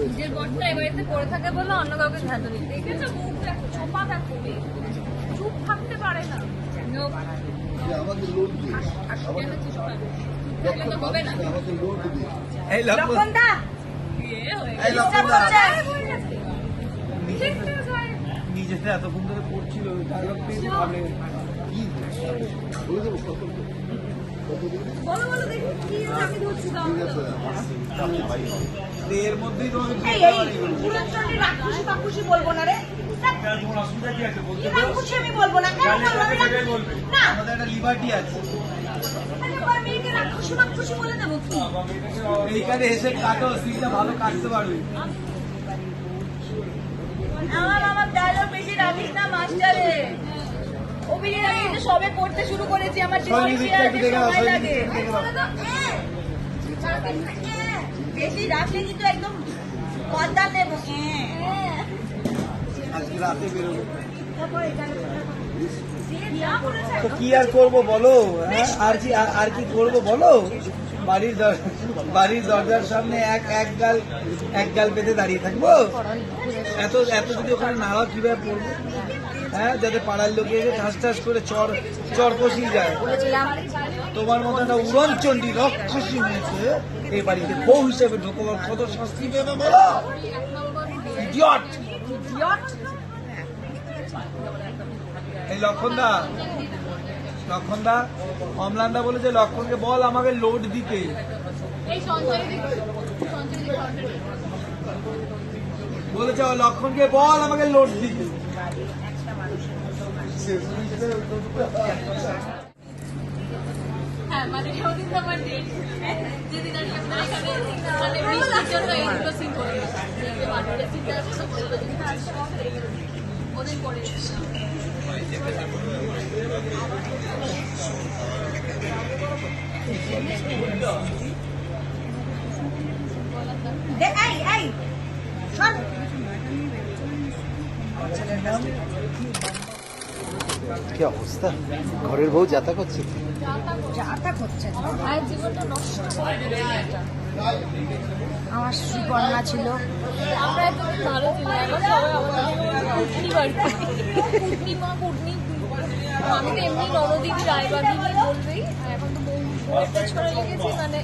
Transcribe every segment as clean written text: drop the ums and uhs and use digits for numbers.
নিজের বরটা এ বাড়িতে পড়ে থাকে বলে অন্য কাউকে ধ্যান দিতে দেখেছো মুখ দেখো চোপা দেখো চুপ থাকতে পারে না আমাকে লোড দিয়ে তো হবে না আমাকে লোড দিয়ে এই লক্ষণ দা এই লক্ষণ দা নিজের নিজেতে এতক্ষণ ধরে পড়ছিল ডায়লগ পেয়ে ভাবে কি বলে দেবো কত বলো বলো দেখি কি আমি ধরছি দাও এর মধ্যেই তোমাকে পুরোটাই রাক্ষসী বাক্ষসী বলবো না রে। তোমার অসুবিধা কি আছে বলতে রাক্ষসী আমি বলবো না, কেন বলবো আমি রাক্ষসী? না, আমাদের একটা লিবার্টি আছে আমি আমার মেয়েকে রাক্ষসী বাক্ষসী বলে দেবো কি? এইখানে এসে কাটো সিনটা ভালো কাটতে পারবে আমার ডায়লগ বেশি রাখিস না মাস্টারে। অভিনয় আমি কিন্তু সবে করতে শুরু করেছি, আমার সঙ্গীতটা একটু দেখে নাও, সময় লাগে। সঙ্গীতটা বেশি রাখলে কিন্তু একদম পদ্মা নেবো। আজকে রাতে বেরোবো বলেছে তো কি আর করবো বলো, হ্যাঁ আর কি করবো বলো। বাড়ির দরজার সামনে এক গাল পেতে দাঁড়িয়ে থাকবো। এত যদি ওখানে নাড়া কিভাবে পড়বো, হ্যাঁ, যাতে পাড়ার লোকে এসে ঠাস করে চর কষিয়ে যায়। তোমার মতো একটা উড়নচণ্ডী রক্ষসী হয়েছে এই বাড়িতে বউ হিসেবে ঢোকবার কত শাস্তি পেবে বলো। ইডিয়ট। এই লক্ষণদা অমলানদা বলেছে লক্ষণকে বল আমাকে লোড দিতে। এই সঞ্চয় বলেছে লক্ষণকে বল আমাকে লোড দিতে। হ্যাঁ মানে ওদিন তো আমার ডেট যেদিন আমি আপনার এখানে মানে বৃষ্টির জন্য এই দুটো সিন করে ওদিন করে কি অবস্থা, ঘরের বউ যাতা করছে। আর জীবনটা নষ্ট করে দিল এটা। আমার সুপর্ণা ছিল, আমরা এতদিন ভালো ছিলাম, এখন সবাই আমাদের কুটনি বাড়িতে কুটনি মা কুটনি আমি তো এমনি নরদিদি রায়বাগিনী বলবেই, আর এখন তো বউয়ের পেছনে লেগেছি মানে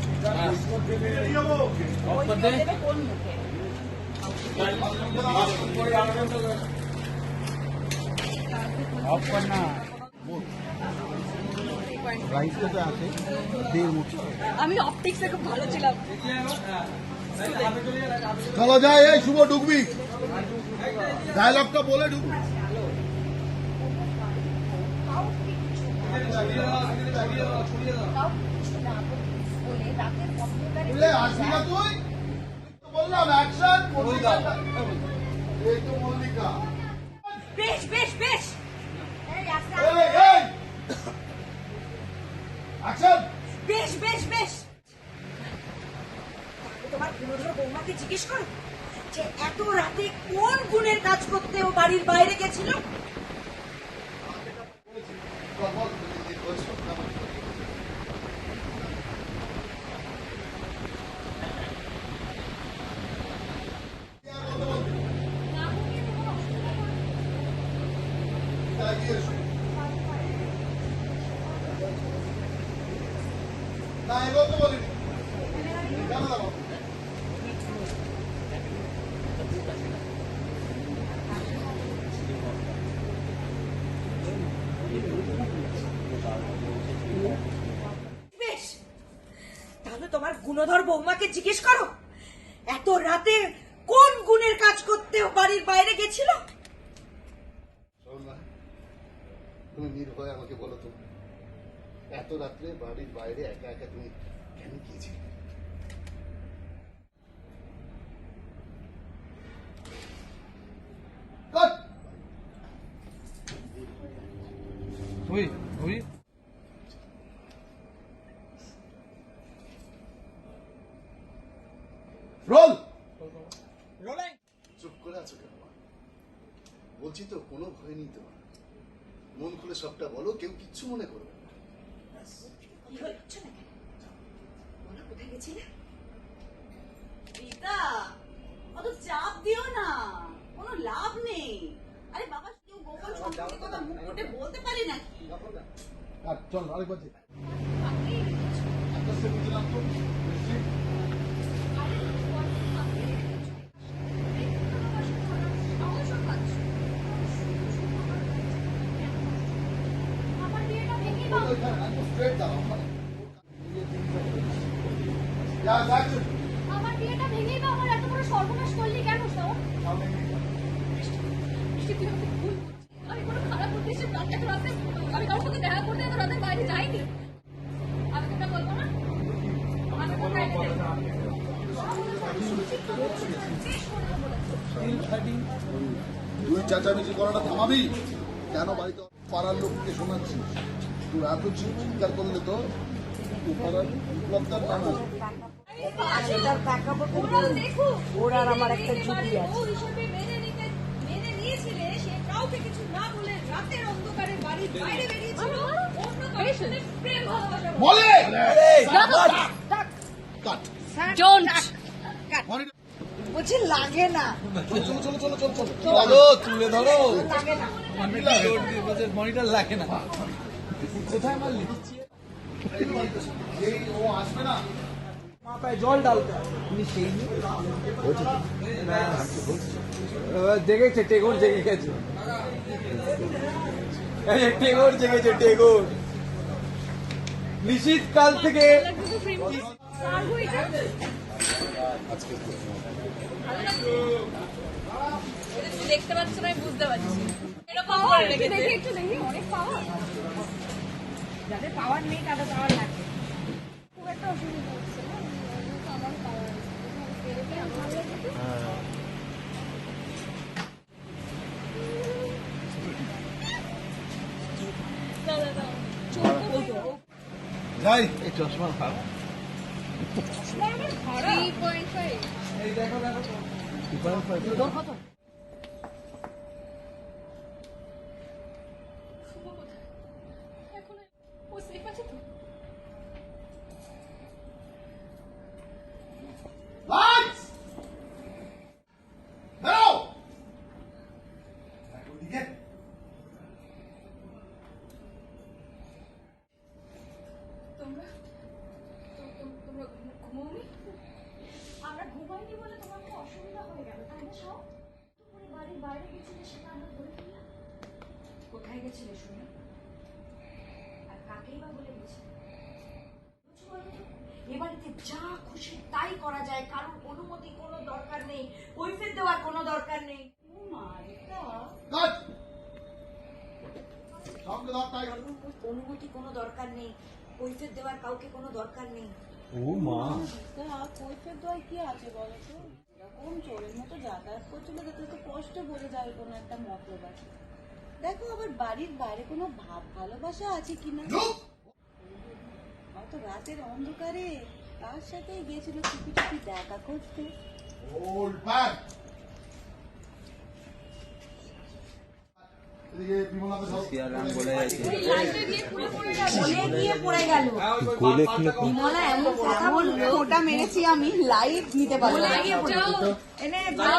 আমি অপটিক্সে খুব ভালো ছিলাম। চলো যাই, এই শুভ ঢুকবি, ডায়লগটা বলে ঢুকবি। আসবি না তুই, বললাম অ্যাকশন। এই তো মল্লিকা। বেশ বেশ বেশ অ্যাকশন। বেশ বেশ বেশ তোমার পুনর্ধর বৌমাকে জিজ্ঞেস করো যে এত রাতে কোন গুণের কাজ করতে ও বাড়ির বাইরে গেছিল। না এগুলো তো বলিনি, কেন দাও? বেশ, তাহলে তোমার গুণধর বৌমাকে জিজ্ঞেস করো এত রাতে কোন গুণের কাজ করতে ও বাড়ির বাইরে গেছিল। তুমি নির্ভয় আমাকে বলো তো, এত রাত্রে বাড়ির বাইরে একা একা তুমি কেন গিয়েছিলে? রোল। চুপ করে আছো কেন? বলছি তো কোনো ভয় নেই তোমার, মন খুলে সবটা বলো, কেউ কিচ্ছু মনে করবে না। কি হচ্ছে না কেন বলো, কোথায় গেছিলে? চল আরেকবার যে আপনি একটা স্টেপ নিচে নামতো আমার বিয়েটা ভেঙে দাও। স্ট্রেট দাঁড়াও যা যাচ্ছে আমার বিয়েটা ভেঙে দাও। আমার এত বড় সর্বনাশ করলি কেন সব? বৃষ্টি, তুই আমাকে ভুল বুঝছিস। আমি কোনো খারাপ উদ্দেশ্যে এত রাতে আমি কারোর সাথে দেখা করতে এত রাতে বাইরে যাইনি। আমি তোটা বলবো না, আমি কোথায় গেলে তুই চেঁচামেচি করাটা থামাবি কেন? বাড়িতে পাড়ার লোককে শোনাচ্ছিস তুই এত চিৎকার করলে তো পাড়ার বিপ্লবটার নামে এটার ব্যাকআপও ওরাও দেখুক। ওর আর আমার একটা এই জুটি বাড়ির আছে। বউ হিসেবে মেনে নিয়েছিলে, সে কাউকে কিছু না বলে রাতের অন্ধকারে বাড়ির বাইরে বেরিয়েছিল অন্য কারোর সাথে প্রেম ভালোবাসা করে। বলে বলছি লাগে না, চলো চলো চলো চলো চলো চলো তুলে ধরো লাগে না। মনিটর লাগে না কোথায় মারলি এই ও আসবে না মাথায় জল ডালতে তুমি সেই জেগেছে টেগোর জেগে গেছে টেগোর জেগেছে টেগোর নিশীত কাল থেকে সারগো এটা আজকে ভালো লাগছে? এটা তুই দেখতে পাচ্ছ না, আমি বুঝতে পারছি। এরকম করে রেখেছে। দেখি একটু দেখি, অনেক পাওয়া। যাদের পাওয়ার নেই তাদের পাওয়ার লাগে। খুব একটা অসুবিধা হচ্ছে না, আমার পাওয়া আছে। পেরেকে আমার ভালো লাগে তো। দাও, দাও, দাও। চোখ বলতো। যাই এই চশমা খাও 3.5 এই দেখো দেখো শুভ কোথায়? এখন ও সেফ আছে তো? লাইটস দাও ওদিকে তোমরা তোমরা ঘুমোওনি? আমরা ঘুমাইনি বলে তোমার তো অসুবিধা হয়ে গেল, তাই না সব? তুমি বাড়ির বাইরে গেছিলে, সেটা আমরা ধরে ফেললাম। কোথায় গেছিলে শুনি? আর কাকেই বা বলে গেছিলে? বুঝছো বলো তো? এ বাড়িতে যা খুশি তাই করা যায়, কারোর অনুমতি কোনো দরকার নেই, কৈফিয়ত দেওয়ার কোনো দরকার নেই। ও মা, এটা কাট সঙ্গে ধর তাই অনুমতি কোনো দরকার নেই, কৈফিয়ত দেওয়ার কাউকে কোনো দরকার নেই। ও মা কৈফের দয় কি আছে বলো তো? এরকম চোরের মতো যাতায়াত করছিল যাতে তো কষ্ট বলে যায় কোনো একটা মতলব আছে। দেখো আবার বাড়ির বাইরে কোনো ভাব ভালোবাসা আছে কিনা। চুপ হয়তো রাতের অন্ধকারে তার সাথে গিয়েছিল টুপি টুপি দেখা করতে। ওল্ড ব্যাগ এদিকে বিমলাতে সব বলে যাচ্ছে ওই লাইটটা দিয়ে খুলে পড়ে যাবে। বলে গিয়ে পড়ে গেল। বিমলা এমন কথা বললো, ওটা মেরেছি আমি, লাইভ নিতে পারবো না। যাও। এনে যাও।